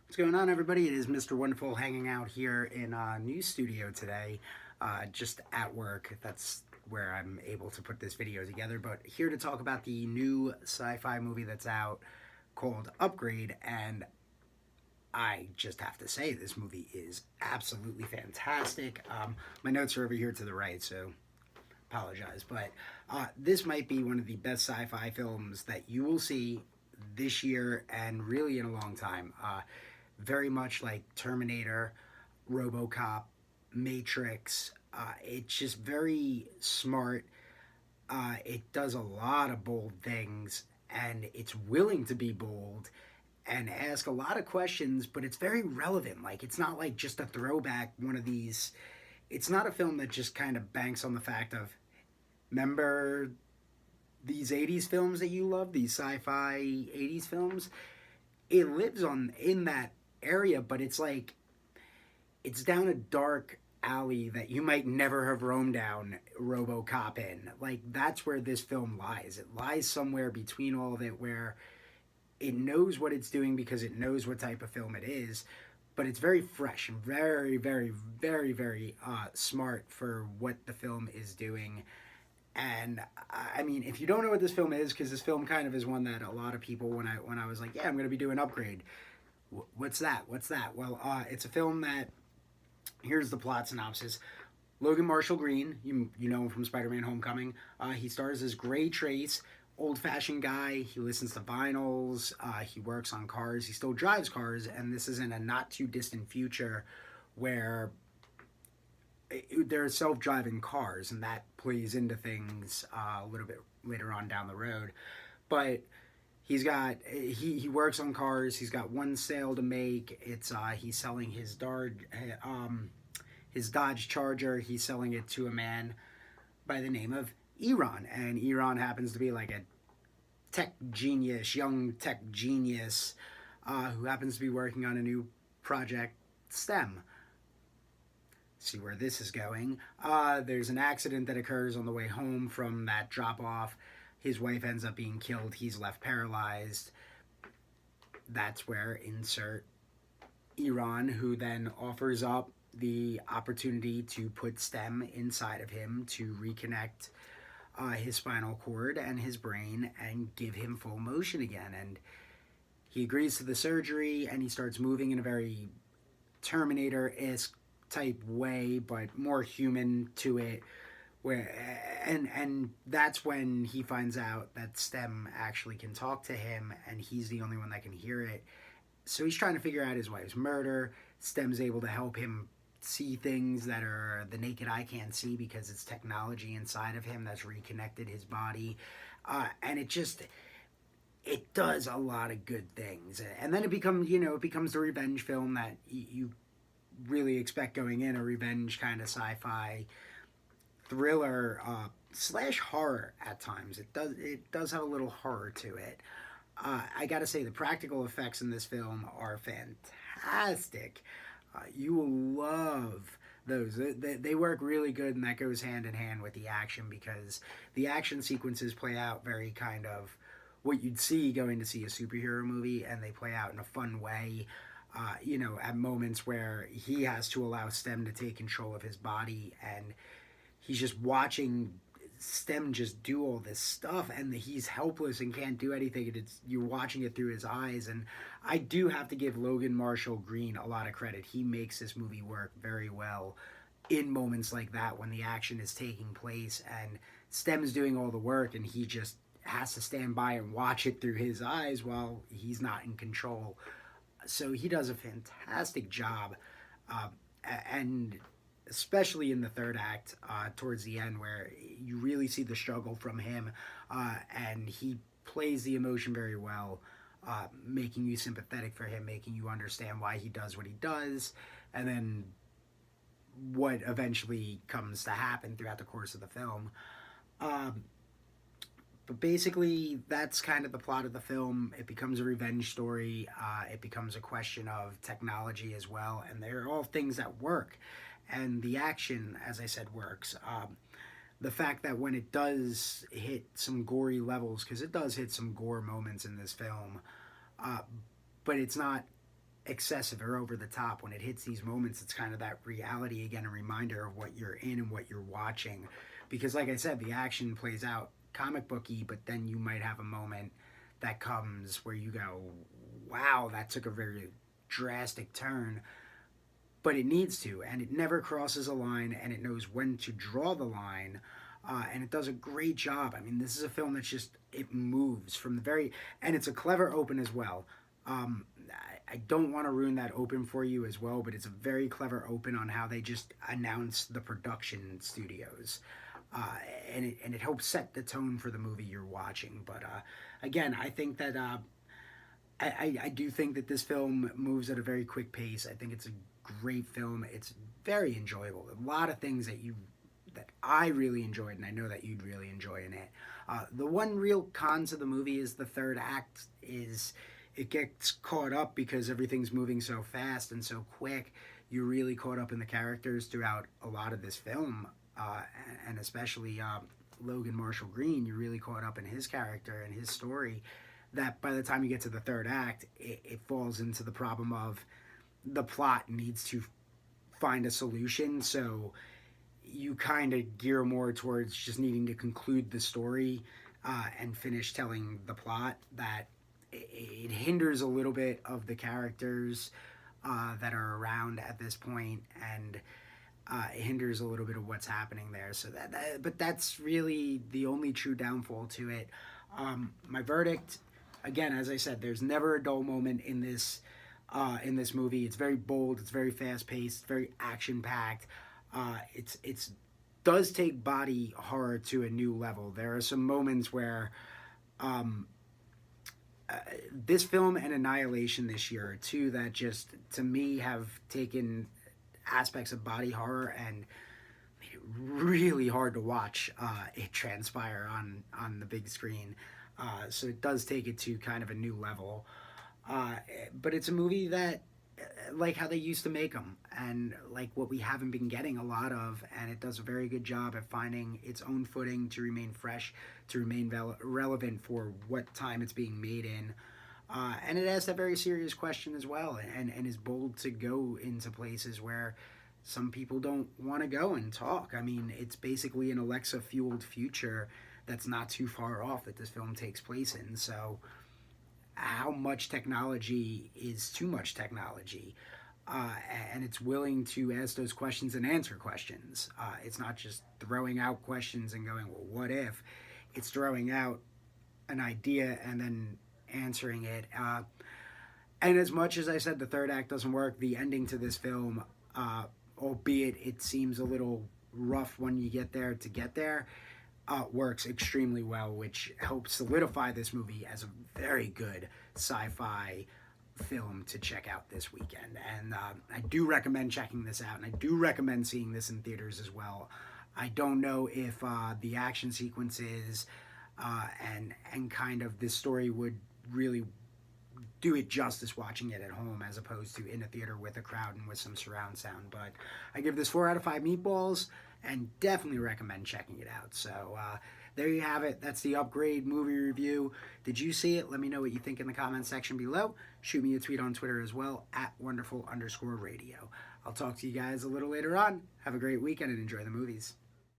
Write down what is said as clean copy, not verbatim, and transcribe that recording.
What's going on, everybody? It is Mr. Wonderful hanging out here in a new studio today, just at work. That's where I'm able to put this video together. But here to talk about the new sci-fi movie that's out called Upgrade. And I just have to say, this movie is absolutely fantastic. My notes are over here to the right, so apologize. But this might be one of the best sci-fi films that you will see this year and really in a long time. Very much like Terminator, RoboCop, Matrix. It's just very smart. It does a lot of bold things, and it's willing to be bold and ask a lot of questions, but it's very relevant. Like, it's not like just a throwback, one of these. It's not a film that just kind of banks on the fact of, remember these 80s films that you love, these sci-fi 80s films? It lives on in that area, but it's like it's down a dark alley that you might never have roamed down RoboCop in. Like, that's where this film lies. It lies somewhere between all of it, where it knows what it's doing because it knows what type of film it is, but it's very fresh and very, very, very, very smart for what the film is doing. And I mean, if you don't know what this film is, because this film kind of is one that a lot of people, when I was like, yeah, I'm going to be doing Upgrade, what's that? What's that? Well, it's a film that, here's the plot synopsis. Logan Marshall Green, you know him from Spider-Man: Homecoming. He stars as Gray Trace, old-fashioned guy. He listens to vinyls. He works on cars. He still drives cars, and this is in a not too distant future where there are self-driving cars, and that plays into things a little bit later on down the road. But he works on cars. He's got one sale to make. It's he's selling his Dodge Charger. He's selling it to a man by the name of Eron, and Eron happens to be like a tech genius, young tech genius, who happens to be working on a new project, STEM. See where this is going. There's an accident that occurs on the way home from that drop off. His wife ends up being killed. He's left paralyzed. That's where insert Iran, who then offers up the opportunity to put STEM inside of him to reconnect his spinal cord and his brain and give him full motion again. And he agrees to the surgery, and he starts moving in a very Terminator-esque type way, but more human to it. And that's when he finds out that STEM actually can talk to him, and he's the only one that can hear it. So he's trying to figure out his wife's murder. STEM's able to help him see things that are the naked eye can't see because it's technology inside of him that's reconnected his body. And it does a lot of good things. And then it becomes the revenge film that you really expect going in, a revenge kind of sci-fi thriller slash horror at times. It does have a little horror to it. I gotta say, the practical effects in this film are fantastic. You will love those. They work really good, and that goes hand in hand with the action, because the action sequences play out very kind of what you'd see going to see a superhero movie, and they play out in a fun way. At moments where he has to allow STEM to take control of his body, and he's just watching STEM just do all this stuff, and he's helpless and can't do anything, and you're watching it through his eyes. And I do have to give Logan Marshall Green a lot of credit. He makes this movie work very well in moments like that, when the action is taking place and STEM's doing all the work, and he just has to stand by and watch it through his eyes while he's not in control. So he does a fantastic job, uh, and especially in the third act, towards the end, where you really see the struggle from him, and he plays the emotion very well, making you sympathetic for him, making you understand why he does what he does, and then what eventually comes to happen throughout the course of the film. Um, but basically, that's kind of the plot of the film. It becomes a revenge story. It becomes a question of technology as well, and they're all things that work. And the action, as I said, works. The fact that when it does hit some gory levels, because it does hit some gore moments in this film, uh, but it's not excessive or over the top. When it hits these moments, it's kind of that reality again, a reminder of what you're in and what you're watching. Because, like I said, the action plays out comic booky, but then you might have a moment that comes where you go, wow, that took a very drastic turn. But it needs to, and it never crosses a line, and it knows when to draw the line. And it does a great job. I mean, this is a film that's just, it moves from the very, and it's a clever open as well. I don't want to ruin that open for you as well, but it's a very clever open on how they just announce the production studios. And it helps set the tone for the movie you're watching. But again, I think that I do think that this film moves at a very quick pace. I think it's a great film. It's very enjoyable. A lot of things that I really enjoyed, and I know that you'd really enjoy in it. The one real con to the movie is the third act is it gets caught up because everything's moving so fast and so quick. You're really caught up in the characters throughout a lot of this film, and especially Logan Marshall Green. You're really caught up in his character and his story. That by the time you get to the third act, it falls into the problem of the plot needs to find a solution. So you kind of gear more towards just needing to conclude the story and finish telling the plot. That it hinders a little bit of the characters that are around at this point, and it hinders a little bit of what's happening there. So but that's really the only true downfall to it. My verdict, again, as I said, there's never a dull moment in this movie. It's very bold. It's very fast paced. Very action packed. It's does take body horror to a new level. There are some moments where this film and Annihilation this year are two that just, to me, have taken aspects of body horror and made it really hard to watch it transpire on the big screen. So it does take it to kind of a new level. But it's a movie that, like how they used to make them, and like what we haven't been getting a lot of, and it does a very good job at finding its own footing to remain fresh, to remain relevant for what time it's being made in. And it asks that very serious question as well, and is bold to go into places where some people don't want to go and talk. I mean, it's basically an Alexa-fueled future that's not too far off that this film takes place in. So how much technology is too much technology? And it's willing to ask those questions and answer questions. It's not just throwing out questions and going, well, what if? It's throwing out an idea and then answering it. And as much as I said the third act doesn't work, the ending to this film, albeit it seems a little rough when you get there to get there, works extremely well, which helps solidify this movie as a very good sci-fi film to check out this weekend. And I do recommend checking this out, and I do recommend seeing this in theaters as well. I don't know if the action sequences and kind of this story would really do it justice watching it at home as opposed to in a theater with a crowd and with some surround sound. But I give this 4 out of 5 meatballs and definitely recommend checking it out. So there you have it. That's the Upgrade movie review. Did you see it? Let me know what you think in the comment section below. Shoot me a tweet on Twitter as well, @wonderful_radio. I'll talk to you guys a little later on. Have a great weekend and enjoy the movies.